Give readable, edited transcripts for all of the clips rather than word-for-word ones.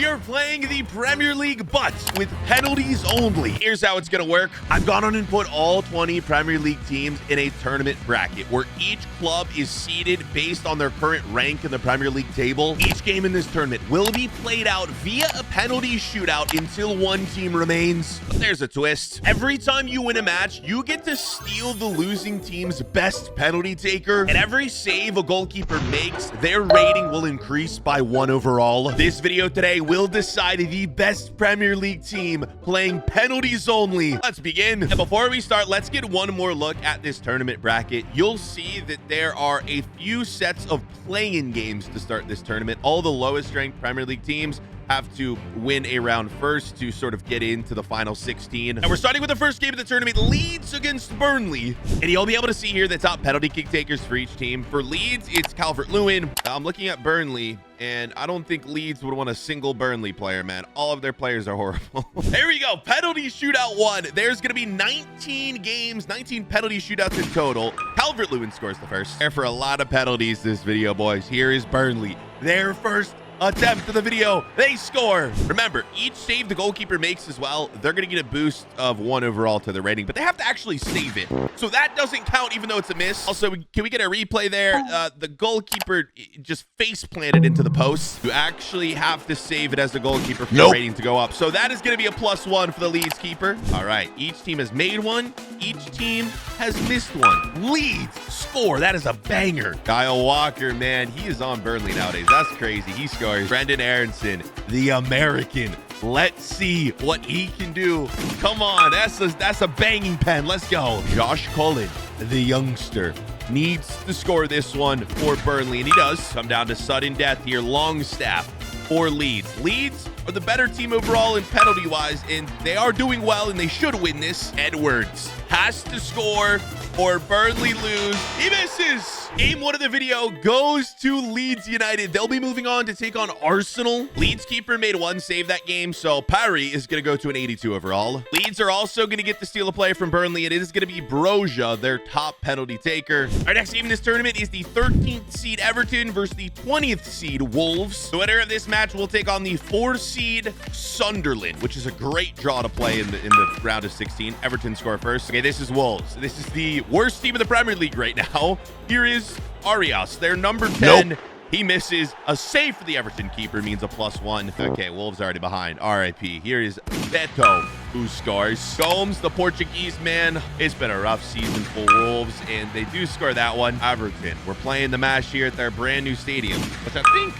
are playing the Premier League, but with penalties only. Here's how it's going to work. I've gone on and put all 20 Premier League teams in a tournament bracket where each club is seeded based on their current rank in the Premier League table. Each game in this tournament will be played out via a penalty shootout until one team remains. But there's a twist. Every time you win a match, you get to steal the losing team's best penalty taker, and every save a goalkeeper makes, their rating will increase by 1 overall. This video today will decide the best Premier League team playing penalties only. Let's begin. And before we start, let's get one more look at this tournament bracket. You'll see that there are a few sets of play-in games to start this tournament. All the lowest ranked Premier League teams have to win a round first to sort of get into the final 16. And we're starting with the first game of the tournament, Leeds against Burnley. And you'll be able to see here the top penalty kick takers for each team. For Leeds, it's Calvert-Lewin. I'm looking at Burnley, and I don't think Leeds would want a single Burnley player, man. All of their players are horrible. Here we go. Penalty shootout 1. There's going to be 19 games, 19 penalty shootouts in total. Calvert-Lewin scores the first. There for a lot of penalties this video, boys. Here is Burnley. Their first attempt of the video, they score. Remember, each save the goalkeeper makes as well, they're going to get a boost of 1 overall to their rating, but they have to actually save it. So that doesn't count even though it's a miss. Also, can we get a replay there? The goalkeeper just face planted into the post. You actually have to save it as the goalkeeper for your rating to go up. So that is going to be a +1 for the Leeds keeper. All right, each team has made one. Each team has missed one. Leeds score. That is a banger. Kyle Walker, man, he is on Burnley nowadays. That's crazy. He scores. Brendan Aronson, the American. Let's see what he can do. Come on, that's a banging pen. Let's go. Josh Cullen, the youngster, needs to score this one for Burnley, and he does. Come down to sudden death here. Longstaff for Leeds. Leeds are the better team overall in penalty-wise, and they are doing well, and they should win this. Edwards has to score or Burnley lose. He misses. Game 1 of the video goes to Leeds United. They'll be moving on to take on Arsenal. Leeds keeper made 1 save that game, so Parry is going to go to an 82 overall. Leeds are also going to get to steal a play from Burnley. It is going to be Broja, their top penalty taker. Our next game in this tournament is the 13th seed Everton versus the 20th seed Wolves. The winner of this match will take on the 4th seed Sunderland, which is a great draw to play in the round of 16. Everton score first. Okay, this is Wolves. This is the worst team in the Premier League right now. Here is Arias, their number 10. He misses. A save for the Everton keeper means a +1. Okay, Wolves already behind. RIP. Here is Beto, who scores. Gomes, the Portuguese man. It's been a rough season for Wolves, and they do score that one. Everton, we're playing the match here at their brand new stadium, which I think,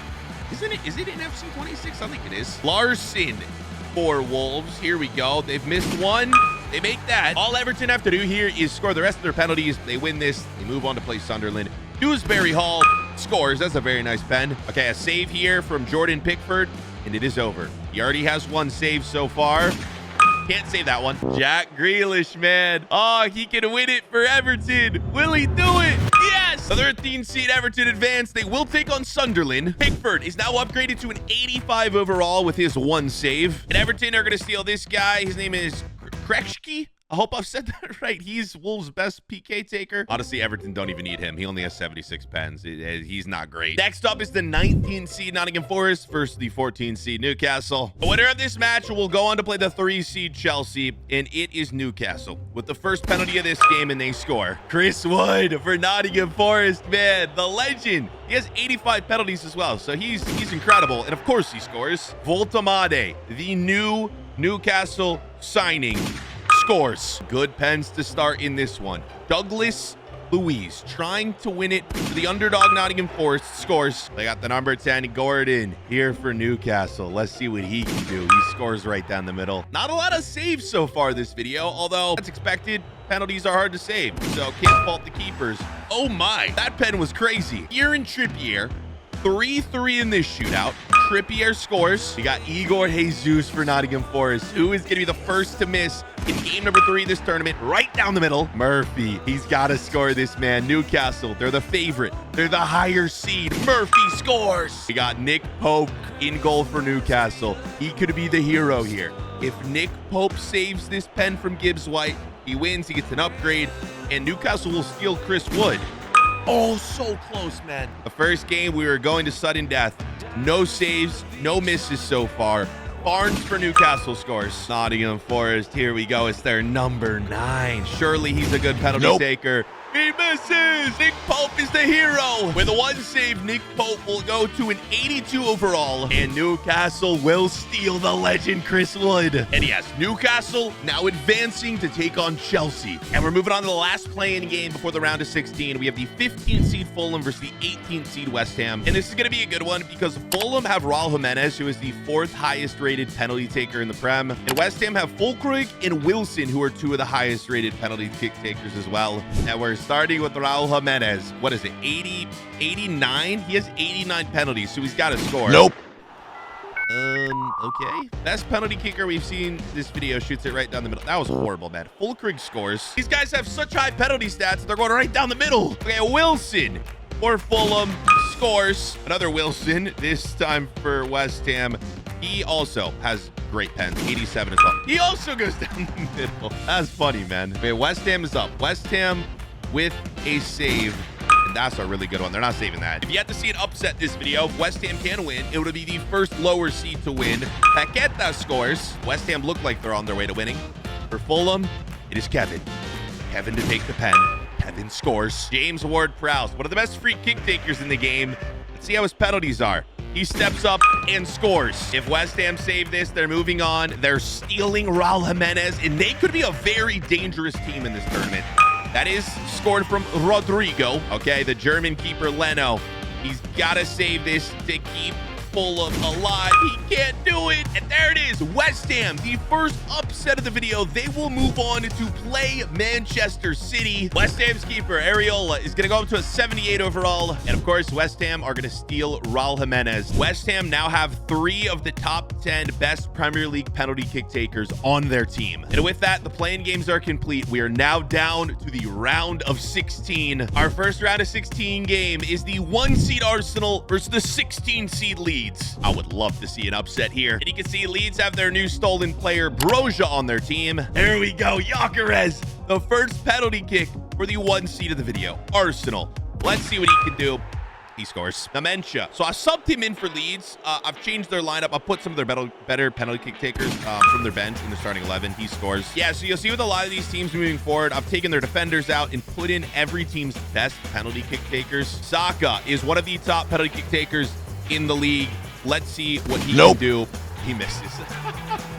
is it in FC 26? I think it is. Larson for Wolves. Here we go. They've missed one. They make that. All Everton have to do here is score the rest of their penalties. They win this. They move on to play Sunderland. Dewsbury Hall scores. That's a very nice pen. Okay, a save here from Jordan Pickford, and it is over. He already has 1 save so far. Can't save that one. Jack Grealish, man. Oh, he can win it for Everton. Will he do it? Yes! The 13th seed Everton advance. They will take on Sunderland. Pickford is now upgraded to an 85 overall with his 1 save. And Everton are going to steal this guy. His name is Krekschke. I hope I've said that right. He's Wolves' best PK taker. Honestly, Everton don't even need him. He only has 76 pens. He's not great. Next up is the 19th seed Nottingham Forest versus the 14th seed Newcastle. The winner of this match will go on to play the 3 seed Chelsea, and it is Newcastle with the first penalty of this game, and they score. Chris Wood for Nottingham Forest, man, the legend. He has 85 penalties as well, so he's incredible, and of course he scores. Voltamade, the new Newcastle signing, scores. Good pens to start in this one. Douglas Luiz trying to win it for the underdog Nottingham Forest, scores. They got the number 10 Gordon here for Newcastle. Let's see what he can do. He scores right down the middle. Not a lot of saves so far this video, although that's expected. Penalties are hard to save, so can't fault the keepers. Oh my, that pen was crazy. Kieran Trippier, 3-3 in this shootout. Trippier scores. We got Igor Jesus for Nottingham Forest, who is going to be the first to miss in game number 3 of this tournament, right down the middle. Murphy, he's got to score this, man. Newcastle, they're the favorite. They're the higher seed. Murphy scores. We got Nick Pope in goal for Newcastle. He could be the hero here. If Nick Pope saves this pen from Gibbs White, he wins, he gets an upgrade, and Newcastle will steal Chris Wood. Oh, so close, man. The first game, we were going to sudden death. No saves, no misses so far. Barnes for Newcastle scores. Nottingham Forest, here we go. It's their number 9. Surely he's a good penalty taker. He misses! Nick Pope is the hero. With a 1 save, Nick Pope will go to an 82 overall. And Newcastle will steal the legend, Chris Wood. And yes, Newcastle now advancing to take on Chelsea. And we're moving on to the last play-in game before the round of 16. We have the 15th seed Fulham versus the 18th seed West Ham. And this is going to be a good one because Fulham have Raul Jimenez, who is the 4th highest rated penalty taker in the Prem. And West Ham have Fulkrug and Wilson, who are 2 of the highest rated penalty kick takers as well. And we're starting with Raul Jimenez. What is it? 89? He has 89 penalties, so he's got to score. Nope. Okay. Best penalty kicker we've seen this video shoots it right down the middle. That was horrible, man. Fulkrug scores. These guys have such high penalty stats. They're going right down the middle. Okay, Wilson for Fulham scores. Another Wilson, this time for West Ham. He also has great pens, 87 as well. He also goes down the middle. That's funny, man. Okay, West Ham is up. West Ham with a save, and that's a really good one. They're not saving that. If you had to see an upset this video, if West Ham can win, it would be the first lower seed to win. Paqueta scores. West Ham look like they're on their way to winning. For Fulham, it is Kevin. Kevin to take the pen. Kevin scores. James Ward-Prowse, one of the best free kick takers in the game. Let's see how his penalties are. He steps up and scores. If West Ham save this, they're moving on. They're stealing Raul Jimenez, and they could be a very dangerous team in this tournament. That is scored from Rodrigo. Okay, the German keeper, Leno. He's got to save this to keep Fulham alive. He can't do it. And there it is. West Ham, the first upset of the video. They will move on to play Manchester City. West Ham's keeper, Areola, is going to go up to a 78 overall. And of course, West Ham are going to steal Raul Jimenez. West Ham now have 3 of the top 10 best Premier League penalty kick takers on their team. And with that, the play-in games are complete. We are now down to the round of 16. Our first round of 16 game is the 1 seed Arsenal versus the 16 seed Leeds. I would love to see an upset here. And you can see Leeds have their new stolen player, Broja, on their team. There we go. Gyökeres, the first penalty kick for the 1 seed of the video. Arsenal. Let's see what he can do. He scores. Dementia. So I subbed him in for Leeds. I've changed their lineup. I've put some of their better penalty kick takers from their bench in the starting 11. He scores. Yeah, so you'll see with a lot of these teams moving forward, I've taken their defenders out and put in every team's best penalty kick takers. Saka is one of the top penalty kick takers in the league. Let's see what he can do. He misses.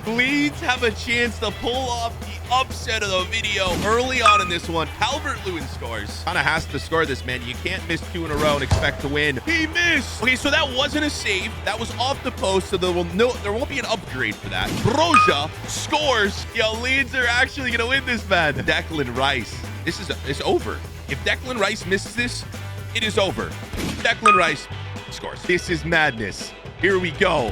Leeds have a chance to pull off the upset of the video early on in this one. Calvert-Lewin scores. Kind of has to score this, man. You can't miss 2 in a row and expect to win. He missed. Okay, so that wasn't a save. That was off the post, so there won't be an upgrade for that. Broja scores. Yo, Leeds are actually going to win this, man. Declan Rice. It's over. If Declan Rice misses this, it is over. Declan Rice scores. This is madness. Here we go.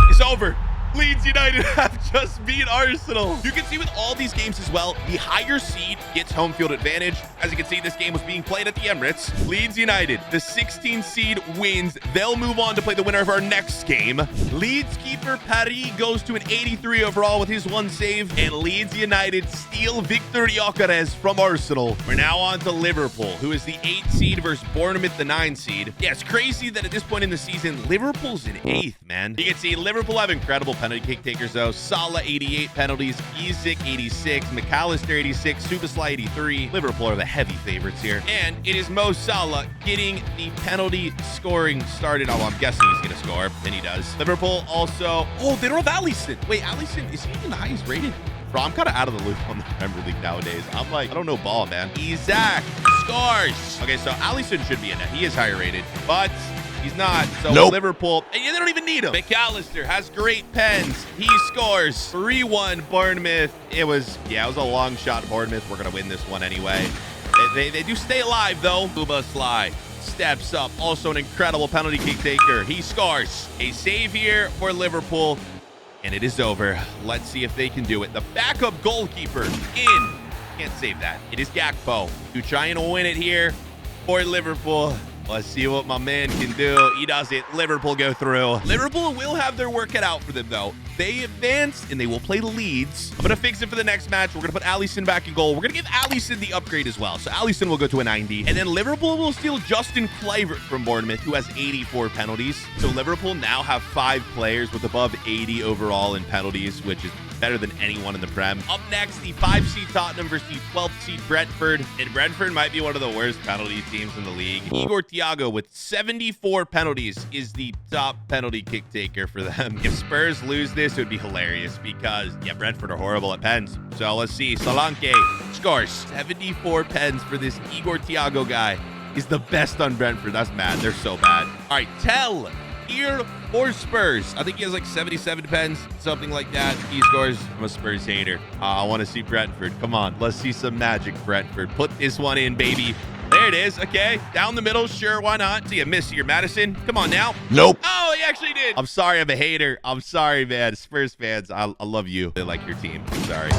It's over. Leeds United have just beat Arsenal. You can see with all these games as well, the higher seed gets home field advantage. As you can see, this game was being played at the Emirates. Leeds United, the 16th seed, wins. They'll move on to play the winner of our next game. Leeds keeper Paris goes to an 83 overall with his 1 save. And Leeds United steal Victor Gyökeres from Arsenal. We're now on to Liverpool, who is the 8th seed versus Bournemouth, the 9th seed. Yeah, it's crazy that at this point in the season, Liverpool's in 8th, man. You can see Liverpool have incredible penalty kick takers, though. Salah, 88 penalties. Isak, 86. McAllister, 86. Subasly, 83. Liverpool are the heavy favorites here. And it is Mo Salah getting the penalty scoring started. Oh, I'm guessing he's going to score. And he does. Liverpool also... Oh, they don't have Alisson. Wait, Alisson, is he even the highest rated? Bro, I'm kind of out of the loop on the Premier League nowadays. I'm like, I don't know ball, man. Isak scores. Okay, so Alisson should be in it. He is higher rated, but... he's not. So Liverpool, and they don't even need him. McAllister has great pens. He scores. 3-1 Bournemouth. It was a long shot. Bournemouth. We're going to win this one anyway. They do stay alive, though. Subasly steps up. Also an incredible penalty kick taker. He scores. A save here for Liverpool, and it is over. Let's see if they can do it. The backup goalkeeper in. Can't save that. It is Gakpo to try and win it here for Liverpool. Let's see what my man can do. He does it. Liverpool go through. Liverpool will have their work cut out for them, though. they advance and they will play Leeds. I'm going to fix it for the next match. We're going to put Alisson back in goal. We're going to give Alisson the upgrade as well. So Alisson will go to a 90. And then Liverpool will steal Justin Kluivert from Bournemouth, who has 84 penalties. So Liverpool now have 5 players with above 80 overall in penalties, which is better than anyone in the Prem. Up next, the 5-seed Tottenham versus the 12th-seed Brentford. And Brentford might be one of the worst penalty teams in the league. Igor Thiago with 74 penalties is the top penalty kick taker for them. If Spurs lose this, it would be hilarious because, yeah, Brentford are horrible at pens. So let's see. Solanke scores 74 pens for this Igor Thiago guy. He's the best on Brentford. That's mad. They're so bad. All right, Tell here for Spurs. I think he has like 77 pens, something like that. He scores. I'm a Spurs hater. I want to see Brentford. Come on, let's see some magic, Brentford. Put this one in, baby. There it is. Okay, down the middle. Sure, why not? See a miss here, Madison. Come on now. Nope. Oh, he actually did. I'm sorry, I'm a hater. I'm sorry, man. Spurs fans, I love you. They like your team. I'm sorry.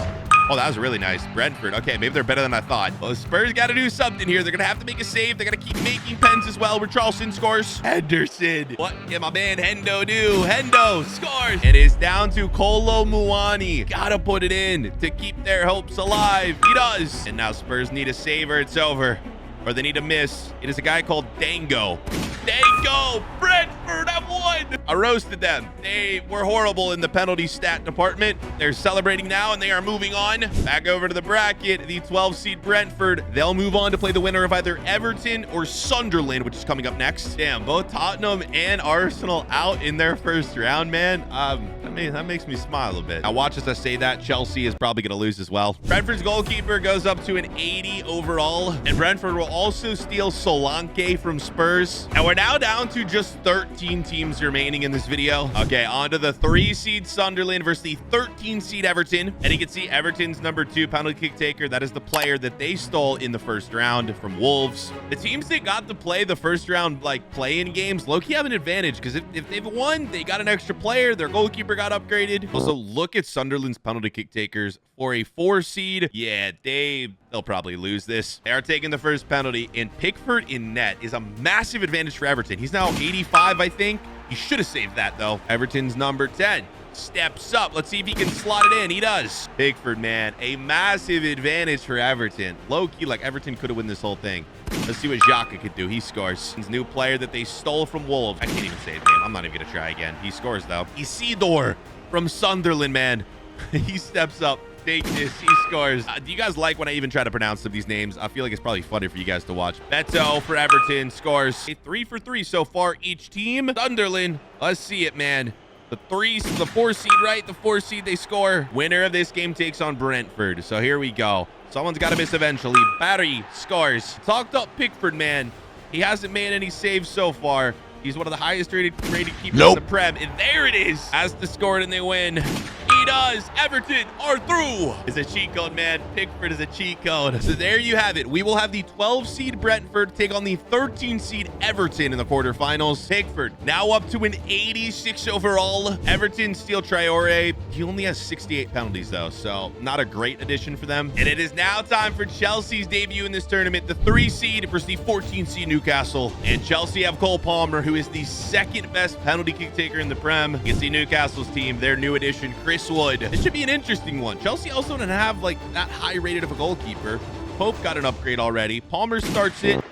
Oh, that was really nice. Brentford. Okay, maybe they're better than I thought. Well, Spurs got to do something here. They're going to have to make a save. They got to keep making pens as well. Richarlison scores. Henderson. What can my man Hendo do? Hendo scores. It is down to Kolo Muani. Got to put it in to keep their hopes alive. He does. And now Spurs need a save or it's over. Or they need a miss. It is a guy called Dango. Dango! Brentford have won! I roasted them. They were horrible in the penalty stat department. They're celebrating now, and they are moving on. Back over to the bracket. The 12-seed Brentford. They'll move on to play the winner of either Everton or Sunderland, which is coming up next. Damn, both Tottenham and Arsenal out in their first round, man. That makes me smile a bit. Now watch as I say that. Chelsea is probably going to lose as well. Brentford's goalkeeper goes up to an 80 overall, and Brentford will also steal Solanke from Spurs. And we're now down to just 13 teams remaining in this video. Okay, on to the 3-seed Sunderland versus the 13-seed Everton. And you can see Everton's number 2 penalty kick taker. That is the player that they stole in the first round from Wolves. The teams that got to play the first round, like, play-in games, low-key have an advantage because if they've won, they got an extra player. Their goalkeeper got upgraded. Also, look at Sunderland's penalty kick takers for a 4-seed. Yeah, they'll probably lose this. They are taking the first penalty, and Pickford in net is a massive advantage for Everton. He's now 85, I think. He should have saved that, though. Everton's number 10 steps up. Let's see if he can slot it in. He does. Pickford, man, a massive advantage for Everton. Low-key, like, Everton could have won this whole thing. Let's see what Xhaka could do. He scores. His new player that they stole from Wolves. I can't even say his name. I'm not even going to try again. He scores, though. Isidore from Sunderland, man. He steps up. Take this. He scores. Do you guys like when I even try to pronounce some of these names? I feel like it's probably funny for you guys to watch. Beto for Everton scores. A 3 for 3 so far each team. Sunderland. Let's see it, man. The 4-seed, right? The 4-seed, they score. Winner of this game takes on Brentford. So here we go. Someone's got to miss eventually. Barry scores. Talked up Pickford, man. He hasn't made any saves so far. He's one of the highest rated keepers in the Prem. And there it is. Has to score it and they win. He does. Everton are through. It's a cheat code, man. Pickford is a cheat code. So there you have it. We will have the 12-seed Brentford take on the 13-seed Everton in the quarterfinals. Pickford now up to an 86 overall. Everton steal Traore. He only has 68 penalties, though, so not a great addition for them. And it is now time for Chelsea's debut in this tournament. The 3-seed versus the 14-seed Newcastle. And Chelsea have Cole Palmer, who is the second best penalty kick taker in the Prem. You can see Newcastle's team, their new addition, Chris Wood. This should be an interesting one. Chelsea also don't have like that high rated of a goalkeeper. Pope got an upgrade already. Palmer starts it.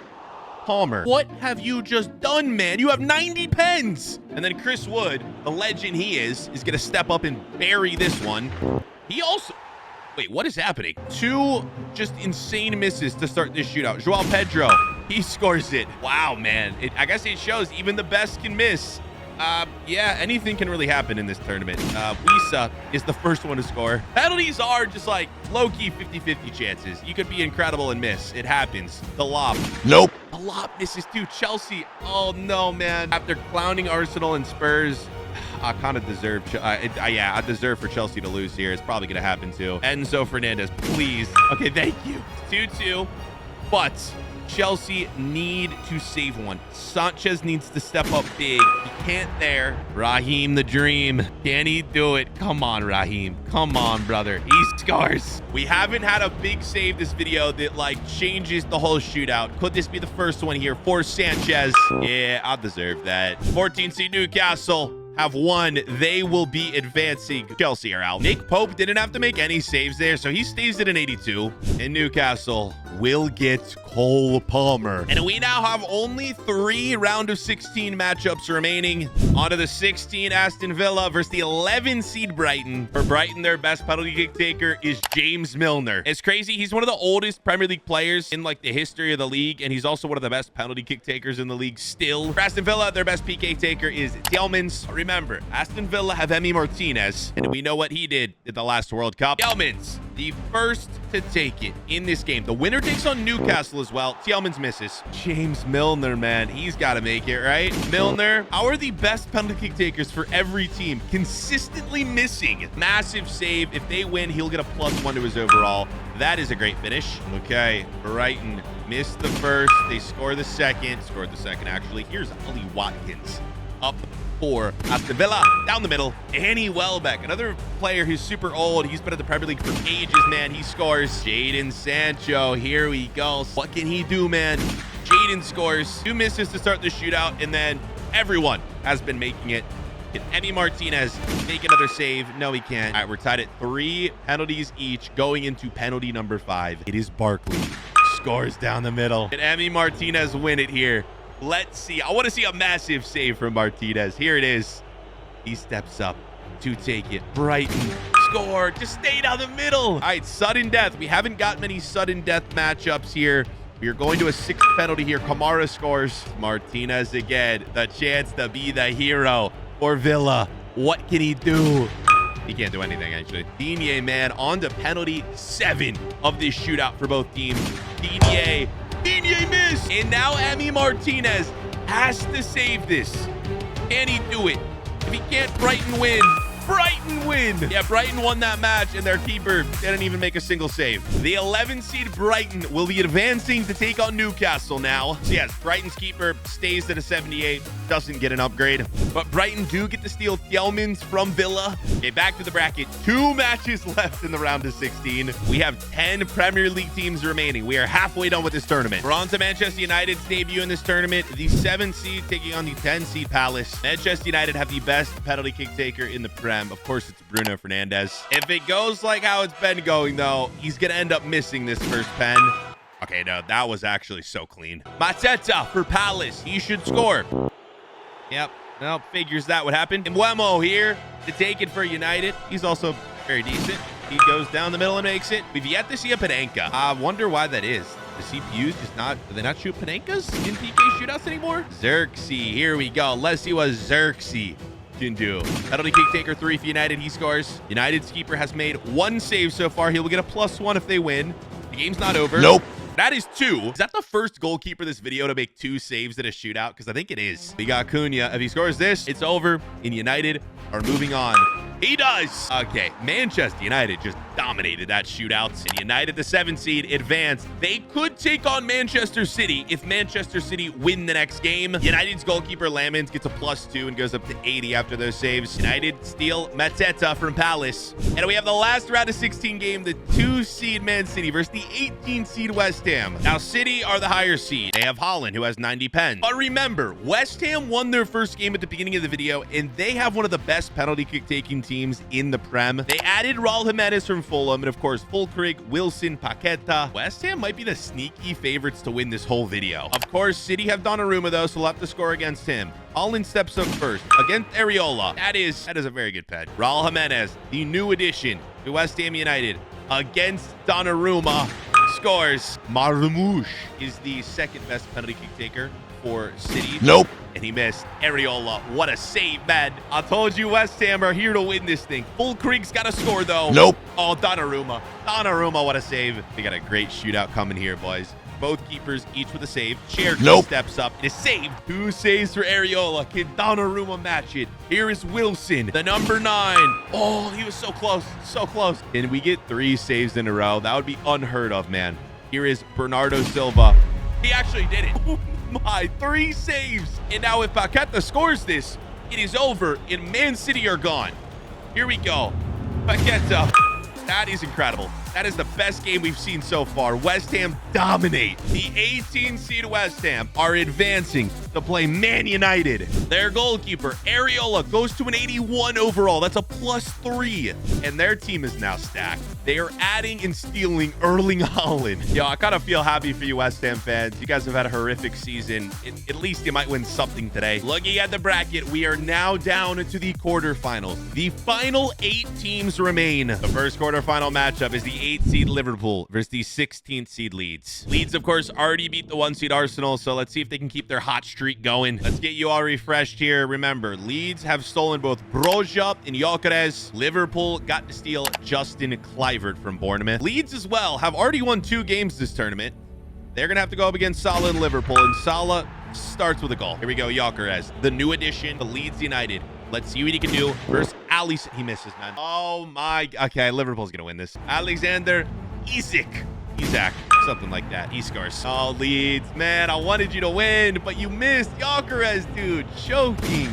Palmer, what have you just done, man? You have 90 pens. And then Chris Wood, the legend he is going to step up and bury this one. He also... Wait, what is happening? 2 just insane misses to start this shootout. Joao Pedro, he scores it. Wow, man. I guess it shows even the best can miss. Yeah, anything can really happen in this tournament. Wisa is the first one to score. Penalties are just like low-key 50-50 chances. You could be incredible and miss. It happens. The lob. Nope. The lob misses too. Chelsea. Oh, no, man. After clowning Arsenal and Spurs, I kind of deserve... I deserve for Chelsea to lose here. It's probably going to happen too. Enzo Fernandez, please. Okay, thank you. 2-2. But... Chelsea need to save one. Sanchez needs to step up big. He can't there. Raheem the dream. Can he do it? Come on, Raheem. Come on, brother. He scores. We haven't had a big save this video that like changes the whole shootout. Could this be the first one here for Sanchez? Yeah, I deserve that. 14-seed Newcastle have won. They will be advancing. Chelsea are out. Nick Pope didn't have to make any saves there, so he stays at an 82. And Newcastle will get Cole Palmer. And we now have only 3 round of 16 matchups remaining. On to the 16, Aston Villa versus the 11 seed Brighton. For Brighton, their best penalty kick taker is James Milner. It's crazy. He's one of the oldest Premier League players in like the history of the league, and he's also one of the best penalty kick takers in the league still. For Aston Villa, their best PK taker is Tielemans. Remember, Aston Villa have Emi Martinez, and we know what he did at the last World Cup. Tielemans, the first to take it in this game. The winner takes on Newcastle as well. Tielemans misses. James Milner, man, he's got to make it, right? Milner, how are the best penalty kick takers for every team consistently missing? Massive save. If they win, he'll get a +1 to his overall. That is a great finish. Okay, Brighton missed the first. They score the second. Scored the second, actually. Here's Ollie Watkins up for Aston Villa. Down the middle, Danny Welbeck, another player who's super old. He's been at the Premier League for ages, man. He scores. Jadon Sancho, here we go. What can he do, man? Jadon scores. 2 misses to start the shootout, and then everyone has been making it. Can Emi Martinez make another save? No, he can't. All right, we're tied at 3 penalties each going into penalty number 5. It is Barkley. Scores down the middle. Can Emi Martinez win it here? Let's see. I want to see a massive save from Martinez. Here it is. He steps up to take it. Brighton score. Just stay down the middle. All right, sudden death. We haven't got many sudden death matchups here. We are going to a 6th penalty here. Kamara scores. Martinez again. The chance to be the hero for Villa. What can he do? He can't do anything, actually. Digne, man, on to penalty 7 of this shootout for both teams. Digne missed. And now Emi Martinez has to save this. Can he do it? If he can't, Brighton win. Brighton win. Yeah, Brighton won that match, and their keeper didn't even make a single save. The 11 seed Brighton will be advancing to take on Newcastle now. So yes, Brighton's keeper stays at a 78, doesn't get an upgrade. But Brighton do get to steal Tielemans from Villa. Okay, back to the bracket. 2 matches left in the round of 16. We have 10 Premier League teams remaining. We are halfway done with this tournament. We're on to Manchester United's debut in this tournament. The 7 seed taking on the 10 seed Palace. Manchester United have the best penalty kick taker in the Prem. Of course, it's Bruno Fernandes. If it goes like how it's been going, though, he's going to end up missing this first pen. Okay, no, that was actually so clean. Mateta for Palace. He should score. Yep. Well, figures that would happen. Mbeumo here to take it for United. He's also very decent. He goes down the middle and makes it. We've yet to see a Panenka. I wonder why that is. The CPUs just not, do they not shoot Panenkas in PK shootouts anymore? Xerxes, here we go. Let's see what Xerxes can do. Penalty kick taker 3 for United. He scores. United's keeper has made 1 save so far. He will get a +1 if they win. The game's not over. Nope. That is 2. Is that the first goalkeeper this video to make 2 saves in a shootout? Because I think it is. We got Cunha. If he scores this, it's over. And United are moving on. He does. Okay, Manchester United just dominated that shootout. And United, the 7 seed, advanced. They could take on Manchester City if Manchester City win the next game. United's goalkeeper Lamens gets a +2 and goes up to 80 after those saves. United steal Mateta from Palace. And we have the last round of 16 game, the 2 seed Man City versus the 18 seed West Ham. Now, City are the higher seed. They have Haaland, who has 90 pens. But remember, West Ham won their first game at the beginning of the video, and they have one of the best penalty kick taking teams in the Prem. They added Raul Jimenez from Fulham, and of course, Fulkrug, Wilson, Paqueta. West Ham might be the sneaky favorites to win this whole video. Of course, City have Donnarumma, though, so we'll have to score against him. Haaland steps up first against Areola. That is a very good pen. Raul Jimenez, the new addition to West Ham United, against Donnarumma, scores. Marmoush is the 2nd best penalty kick taker for City. Nope. And he missed. Areola, what a save, man. I told you West Ham are here to win this thing. Fulkrug's got to score, though. Nope. Oh, Donnarumma. Donnarumma, what a save. We got a great shootout coming here, boys. Both keepers, each with a save. Cherky steps up. It is saved. 2 saves for Areola. Can Donnarumma match it? Here is Wilson, the number 9. Oh, he was so close. So close. Can we get 3 saves in a row? That would be unheard of, man. Here is Bernardo Silva. He actually did it. Oh my, 3 saves. And now if Paqueta scores this, it is over and Man City are gone. Here we go. Paqueta. That is incredible. That is the best game we've seen so far. West Ham dominate. The 18 seed West Ham are advancing to to play Man United. Their goalkeeper, Areola, goes to an 81 overall. That's a +3. And their team is now stacked. They are adding and stealing Erling Haaland. Yo, I kind of feel happy for you West Ham fans. You guys have had a horrific season. At least you might win something today. Looking at the bracket, we are now down to the quarterfinals. The final 8 teams remain. The first quarterfinal matchup is the 8th seed Liverpool versus the 16th seed Leeds. Leeds, of course, already beat the 1 seed Arsenal, so let's see if they can keep their hot streak going. Let's get you all refreshed here. Remember, Leeds have stolen both Broja and Gyökeres. Liverpool got to steal Justin Kluivert from Bournemouth. Leeds as well have already won 2 games this tournament. They're going to have to go up against Salah and Liverpool, and Salah starts with a goal. Here we go, Gyökeres, the new addition to Leeds United. Let's see what he can do versus Alisson. He misses, man. Oh, my. Okay, Liverpool's going to win this. Alexander Isak, something like that. He scores. Oh, Leeds, man, I wanted you to win, but you missed. Gyökeres, dude, choking.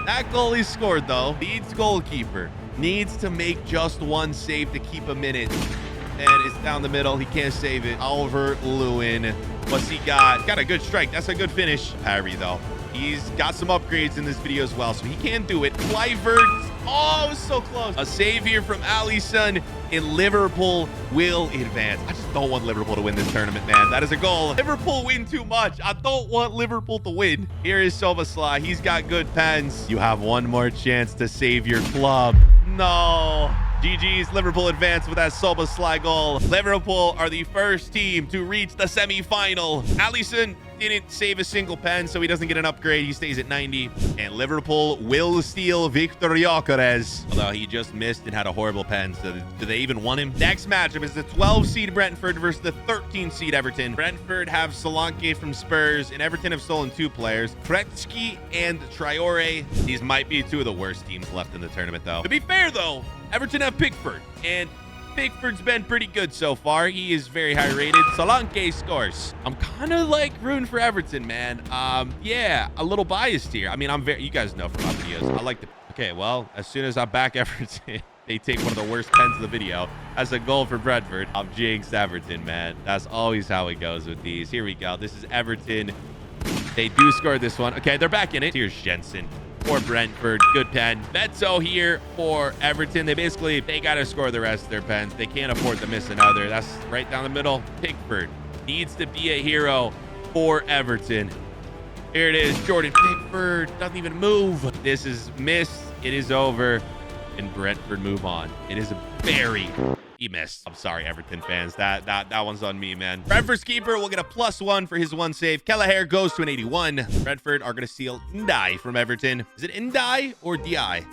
That goal is scored, though. Leeds goalkeeper needs to make just 1 save to keep him in it. And it's down the middle. He can't save it. Oliver Lewin. What's he got? Got a good strike. That's a good finish. Harry, though. He's got some upgrades in this video as well, so he can do it. Kluivert. Oh, it was so close. A save here from Alisson, and Liverpool will advance. I just don't want Liverpool to win this tournament, man. That is a goal. Liverpool win too much. I don't want Liverpool to win. Here is Szoboszlai. He's got good pens. You have one more chance to save your club. No. GG's, Liverpool advanced with that Szoboszlai goal. Liverpool are the first team to reach the semi-final. Alisson didn't save a single pen, so he doesn't get an upgrade. He stays at 90. And Liverpool will steal Victor Gyökeres, although he just missed and had a horrible pen. So do they even want him? Next matchup is the 12 seed Brentford versus the 13 seed Everton. Brentford have Solanke from Spurs, and Everton have stolen 2 players, Kretsky and Traore. These might be 2 of the worst teams left in the tournament, though. To be fair, though, Everton have Pickford, and Pickford's been pretty good so far. He is very high rated. Solanke scores. I'm kind of like rooting for Everton, man. Yeah, a little biased here. I mean, you guys know from my videos, I like the, okay, well, as soon as I back Everton, they take one of the worst pens of the video as a goal for Brentford. I'm jinxed Everton, man. That's always how it goes with these. Here we go. This is Everton. They do score this one. Okay, they're back in it. Here's Jensen for Brentford. Good pen. Betso here for Everton. They got to score the rest of their pens. They can't afford to miss another. That's right down the middle. Pickford needs to be a hero for Everton. Here it is. Jordan Pickford doesn't even move. This is missed. It is over. And Brentford move on. It is a very... He missed. I'm sorry, Everton fans. That one's on me, man. Brentford's keeper will get a +1 for his 1 save. Kelleher goes to an 81. Brentford are going to steal Ndai from Everton. Is it Ndai or Di?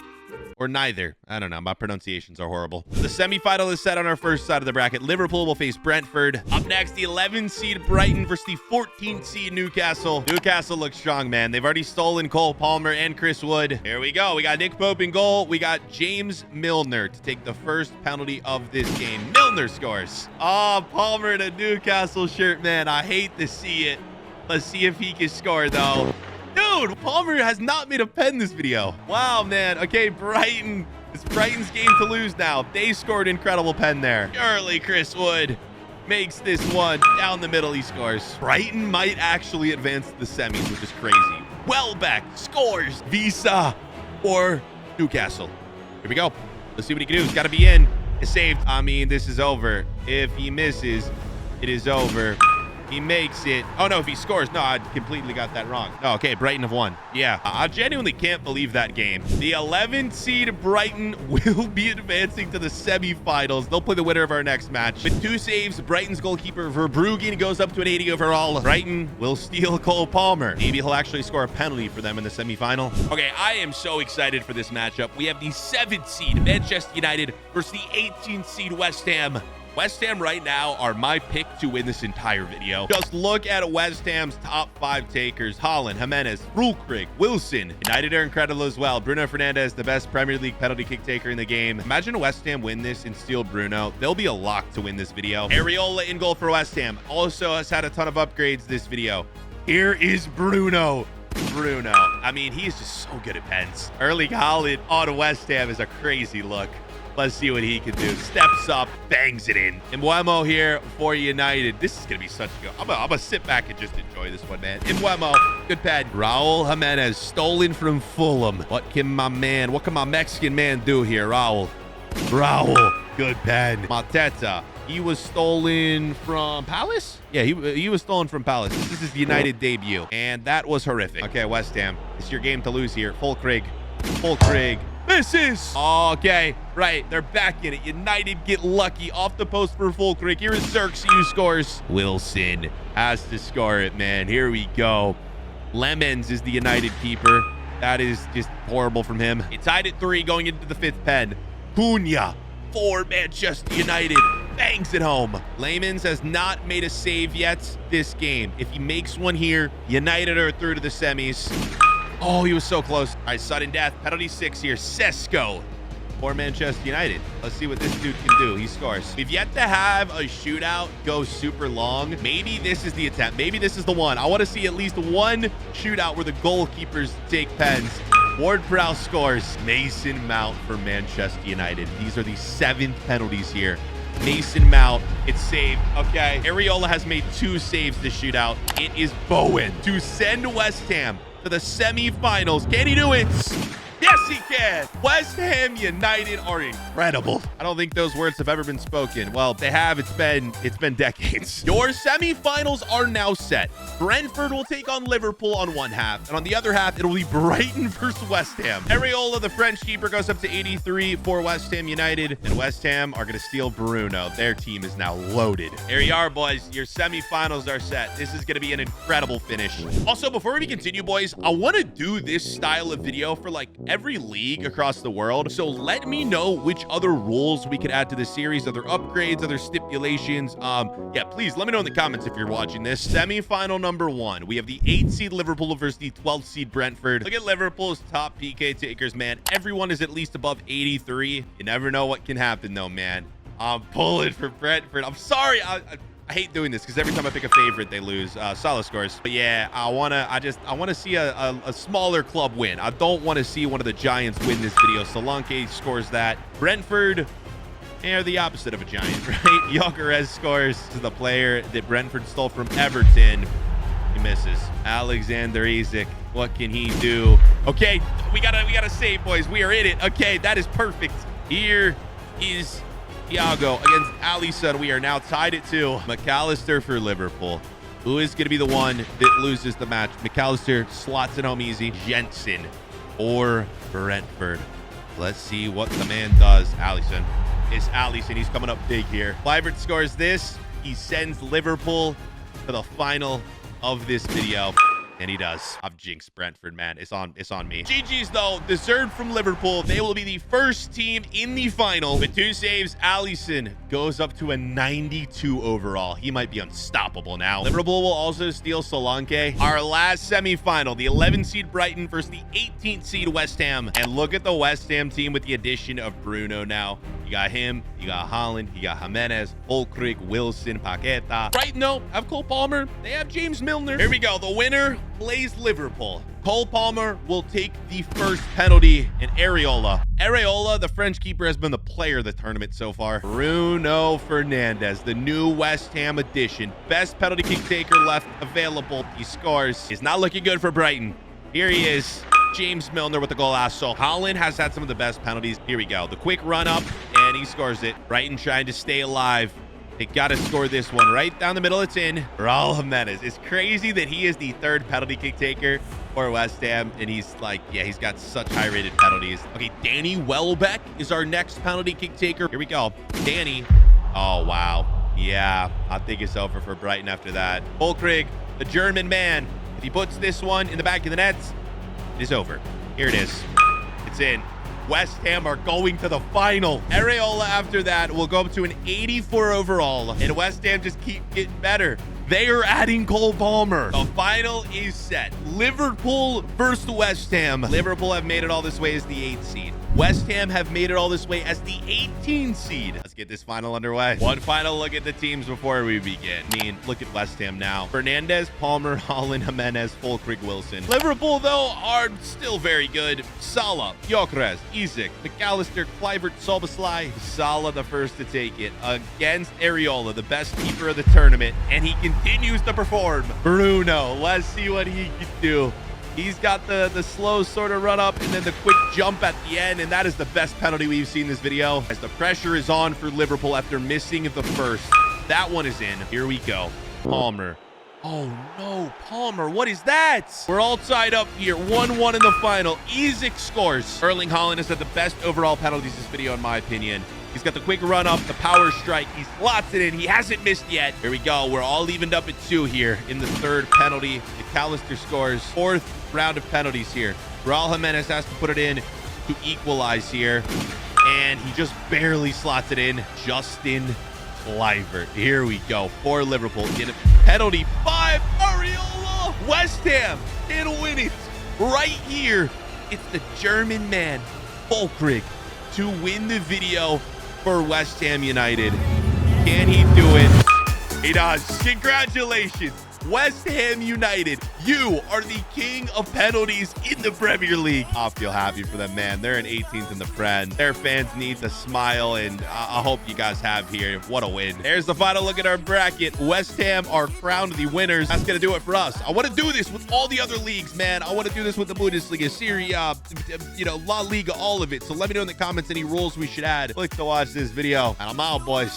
Or neither. I don't know. My pronunciations are horrible. The semifinal is set on our first side of the bracket. Liverpool will face Brentford. Up next, the 11th seed Brighton versus the 14th seed Newcastle. Newcastle looks strong, man. They've already stolen Cole Palmer and Chris Wood. Here we go. We got Nick Pope in goal. We got James Milner to take the first penalty of this game. Milner scores. Oh, Palmer in a Newcastle shirt, man. I hate to see it. Let's see if he can score, though. Dude, Palmer has not made a pen this video. Wow, man. Okay, Brighton. It's Brighton's game to lose now. They scored incredible pen there. Surely Chris Wood makes this one. Down the middle, he scores. Brighton might actually advance to the semis, which is crazy. Welbeck scores. Visa for Newcastle. Here we go. Let's see what he can do. He's got to be in. It's saved. I mean, this is over. If he misses, it is over. He makes it. Oh, no, if he scores. No, I completely got that wrong. Oh, okay, Brighton have won. Yeah, I genuinely can't believe that game. The 11th seed Brighton will be advancing to the semifinals. They'll play the winner of our next match. With 2 saves, Brighton's goalkeeper Verbruggen goes up to an 80 overall. Brighton will steal Cole Palmer. Maybe he'll actually score a penalty for them in the semifinal. Okay, I am so excited for this matchup. We have the 7th seed Manchester United versus the 18th seed West Ham. West Ham right now are my pick to win this entire video. Just look at West Ham's top 5 takers. Haaland, Jimenez, Fulkrug, Wilson. United are incredible as well. Bruno Fernandes, the best Premier League penalty kick taker in the game. Imagine West Ham win this and steal Bruno. They'll be a lock to win this video. Areola in goal for West Ham. Also has had a ton of upgrades this video. Here is Bruno. I mean, he is just so good at pens. Erling Haaland on West Ham is a crazy look. Let's see what he can do. Steps up, bangs it in. Mbeumo here for United. This is going to be such a good. I'm going to sit back and just enjoy this one, man. Mbeumo, good pen. Raul Jimenez, stolen from Fulham. What can my Mexican man do here? Raul, good pen. Mateta, he was stolen from Palace? Yeah, he was stolen from Palace. This is his United debut, and that was horrific. Okay, West Ham, it's your game to lose here. Fulkrug. This is okay, right? They're back in it. United get lucky off the post for Fulkrug. Here is Xerxes who scores. Wilson has to score it, man. Here we go. Lemons is the United keeper. That is just horrible from him. He tied at 3 going into the 5th pen. Cunha for Manchester United. Bangs it home. Lemons has not made a save yet this game. If he makes one here, United are through to the semis. Oh, he was so close. All right, sudden death. Penalty 6 here. Sesko for Manchester United. Let's see what this dude can do. He scores. We've yet to have a shootout go super long. Maybe this is the attempt. Maybe this is the one. I want to see at least one shootout where the goalkeepers take pens. Ward-Prowse scores. Mason Mount for Manchester United. These are the 7th penalties here. Mason Mount, it's saved. Okay, Areola has made 2 saves this shootout. It is Bowen to send West Ham to the semifinals. Can he do it? Yes, he can. West Ham United are incredible. I don't think those words have ever been spoken. Well, if they have, it's been decades. Your semifinals are now set. Brentford will take on Liverpool on one half, and on the other half, it'll be Brighton versus West Ham. Areola, the French keeper, goes up to 83 for West Ham United, and West Ham are going to steal Bruno. Their team is now loaded. Here you are, boys. Your semifinals are set. This is going to be an incredible finish. Also, before we continue, boys, I want to do this style of video for like every league across the world. So let me know which other rules we could add to the series, other upgrades, other stipulations. Yeah, please let me know in the comments if you're watching this. Semifinal number 1. We have the 8th seed Liverpool versus the 12th seed Brentford. Look at Liverpool's top PK takers, man. Everyone is at least above 83. You never know what can happen though, man. I'm pulling for Brentford. I'm sorry. I hate doing this because every time I pick a favorite, they lose. Salah scores. But yeah, I want to see a smaller club win. I don't want to see one of the giants win this video. Solanke scores that. Brentford, they're the opposite of a giant, right? Gyökeres scores. This is the player that Brentford stole from Everton. He misses. Alexander Isak, what can he do? Okay, we gotta save, boys. We are in it. Okay, that is perfect. Here is Thiago against Alisson. We are now tied at 2. McAllister for Liverpool. Who is going to be the one that loses the match? McAllister slots it home easy. Jensen or Brentford. Let's see what the man does. Alisson. It's Alisson. He's coming up big here. Kluivert scores this. He sends Liverpool to the final of this video. And he does. I've jinxed Brentford, man. It's on me. GG's, though. Deserved from Liverpool. They will be the first team in the final. With 2 saves, Alisson goes up to a 92 overall. He might be unstoppable now. Liverpool will also steal Solanke. Our last semifinal, the 11th seed Brighton versus the 18th seed West Ham. And look at the West Ham team with the addition of Bruno now. You got him, you got Haaland, you got Jimenez, Fulkrug, Wilson, Paqueta. Brighton, though, have Cole Palmer. They have James Milner. Here we go. The winner plays Liverpool. Cole Palmer will take the first penalty, and Areola, the French keeper, has been the player of the tournament so far. Bruno Fernandes, the new West Ham addition. Best penalty kick taker left available. He scores. It's not looking good for Brighton. Here he is. James Milner with the golazo. Haaland has had some of the best penalties. Here we go. The quick run up, and he scores it. Brighton trying to stay alive. They got to score this one right down the middle. It's in. Raul Jimenez. It's crazy that he is the 3rd penalty kick taker for West Ham, and he's like, yeah, he's got such high-rated penalties. Okay, Danny Welbeck is our next penalty kick taker. Here we go. Danny. Oh, wow. Yeah, I think it's over for Brighton after that. Fulkrug, the German man. If he puts this one in the back of the nets, it is over. Here it is. It's in. West Ham are going to the final. Areola after that will go up to an 84 overall, and West Ham just keep getting better. They are adding Cole Palmer. The final is set. Liverpool versus West Ham. Liverpool have made it all this way as the 8th seed. West Ham have made it all this way as the 18 seed. Let's get this final underway. One final look at the teams before we begin. I mean, look at West Ham now. Fernandez, Palmer, Holland, Jimenez, Fulkrug, Wilson. Liverpool, though, are still very good. Salah, Gyökeres, Isak, McAllister, Kluivert, Szoboszlai. Salah the first to take it against Areola, the best keeper of the tournament, and he continues to perform. Bruno, let's see what he can do. He's got the slow sort of run up and then the quick jump at the end, and that is the best penalty we've seen this video, as the pressure is on for Liverpool after missing the first. That one is in. Here we go. Palmer. Oh no, Palmer, what is that? We're all tied up here. 1-1 in the final. Isak scores. Erling Haaland has had the best overall penalties this video, in my opinion. He's got the quick run up, the power strike. He slots it in. He hasn't missed yet. Here we go. We're all evened up at 2 here in the third penalty. McAllister scores. 4th round of penalties here. Raul Jimenez has to put it in to equalize here. And he just barely slots it in. Justin Kluivert. Here we go. For Liverpool in a penalty 5. Areola. West Ham can win it right here. It's the German man, Fulkrug, to win the video for West Ham United. Can he do it? He does. Congratulations, West Ham United. You are the king of penalties in the Premier League. I feel happy for them, man. They're in 18th in the Prem. Their fans need to smile, and I hope you guys have here. What a win. There's the final look at our bracket. West Ham are crowned the winners. That's going to do it for us. I want to do this with all the other leagues, man. I want to do this with the Bundesliga, Serie A, La Liga, all of it. So let me know in the comments any rules we should add. Click to watch this video, and I'm out, boys.